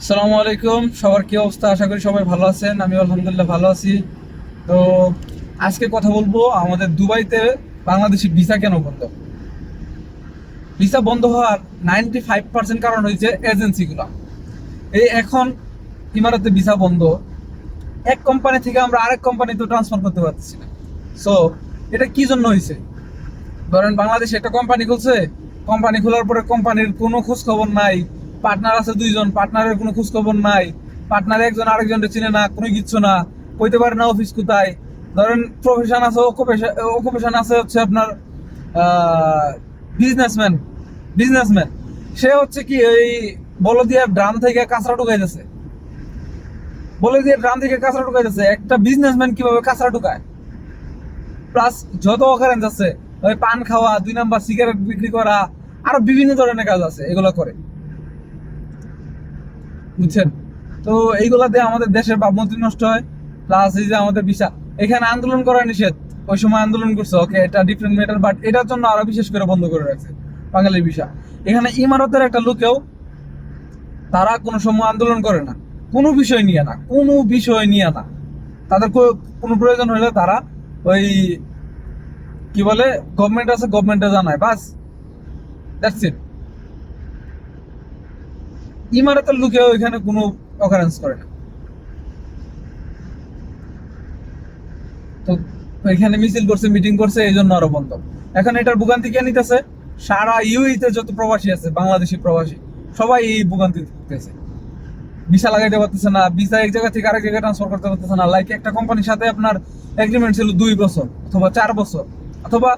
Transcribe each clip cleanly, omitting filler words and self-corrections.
আসসালামু আলাইকুম, সবার কি অবস্থা? আশা করি সবাই ভালো আছেন। আমি আলহামদুলিল্লাহ ভালো আছি। তো আজকে কথা বলবো আমাদের দুবাইতে বাংলাদেশি ভিসা কেন বন্ধ। ভিসা বন্ধ হওয়ার 95% কারণ হয়েছে এজেন্সিগুলো। এই এখন ইমারাতে ভিসা বন্ধ, এক কোম্পানি থেকে আমরা আরেক কোম্পানিতে ট্রান্সফার করতে পারতেছি না। সো এটা কি জন্য হয়েছে? ধরেন বাংলাদেশে একটা কোম্পানি খুলছে, কোম্পানি খোলার পরে কোম্পানির কোনো খোঁজ খবর নাই। পার্টনার আছে দুইজন, পার্টনারের কোনো খোঁজ খবর নাই। পার্টনার একজন আরেকজনকে চিনে না, কোনো কিচ্ছু না, কইতে পারে না অফিস কোথায়। ধরেন প্রফেশন আছে, অকুপেশন আছে হচ্ছে আপনার বিজনেসম্যান। বিজনেসম্যান সে হচ্ছে কি এই বলদিয়া ড্রাম থেকে কাঁচরা ঢুকাইতেছে। বলদিয়া ড্রাম থেকে কাঁচরা ঢুকাইতেছে, একটা বিজনেসম্যান কিভাবে কাঁচরা ঢুকায়? প্লাস যত অকারেন্স আছে, ওই পান খাওয়া, 2 নাম্বার সিগারেট বিক্রি করা, আরো বিভিন্ন ধরনের কাজ আছে, এগুলো করে। বুঝছেন? তো এইগুলা দিয়ে আমাদের দেশের ভাবমূর্তি নষ্ট হয়। প্লাস এই যে আমাদের ভিসা, এখানে আন্দোলন করা নিষেধ। ওই সময় আন্দোলন করছে, ওকে, এটা ডিফারেন্ট ম্যাটার, বাট এটার জন্য আরো বিশেষ করে বন্ধ করে রাখছে বাঙালির ভিসা। এখানে ইমারতের একটা লোকেও তারা কোনো সময় আন্দোলন করে না, কোনো বিষয় নিয়ে না, কোনো বিষয় নিয়ে না। তাদের কোনো প্রয়োজন হলে তারা ওই কি বলে, গভর্নমেন্ট আছে, গভর্নমেন্টে জানায়, বাস, দ্যাটস ইট। ইমারতের লোকেও এখানে কোনো অকারেন্স করে না। তো এখানে মিছিল করছে, মিটিং করছে, এই জন্য আরো বন্ধ। এখন এটার ভোগান্তি কে নিতেছে? সারা ইউইতে যত প্রবাসী আছে, বাংলাদেশি প্রবাসী, সবাই এই ভোগান্তি ভুগতেছে। ভিসা লাগাইতে পারতেছে না, ভিসা এক জায়গা থেকে আরেক জায়গায় ট্রান্সফার করতে পারতেছে না। লাইক একটা কোম্পানির সাথে আপনার এগ্রিমেন্ট ছিল 2 বছর অথবা 4 বছর, অথবা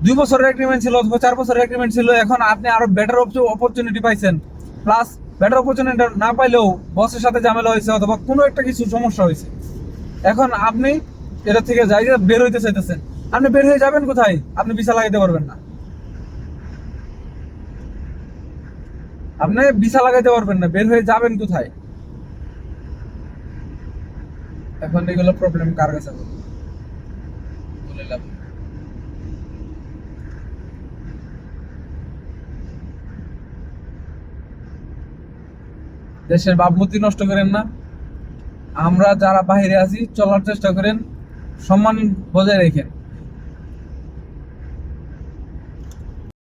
2 বছরের এগ্রিমেন্ট ছিল অথবা 4 বছরের এগ্রিমেন্ট ছিল। এখন আপনি আরো বেটার অপরচুনিটি পাইছেন, প্লাস বেটার অপরচুনিটি না পাইলেও বসের সাথে ঝামেলা হয়েছে অথবা কোনো একটা কিছু সমস্যা হয়েছে। এখন আপনি এটা থেকে যাই বের হইতে চাইতেছেন, আপনি বের হয়ে যাবেন কোথায়? আপনি ভিসা লাগাইতে পারবেন না, আপনি ভিসা লাগাইতে পারবেন না, বের হয়ে যাবেন কোথায়? এখন এগুলো প্রবলেম কার কাছে বলে লাভ নেই। দেশের ভাবমূর্তি নষ্ট করেন না। আমরা যারা বাইরে আছি চলার চেষ্টা করেন, সম্মান বজায় রেখেন।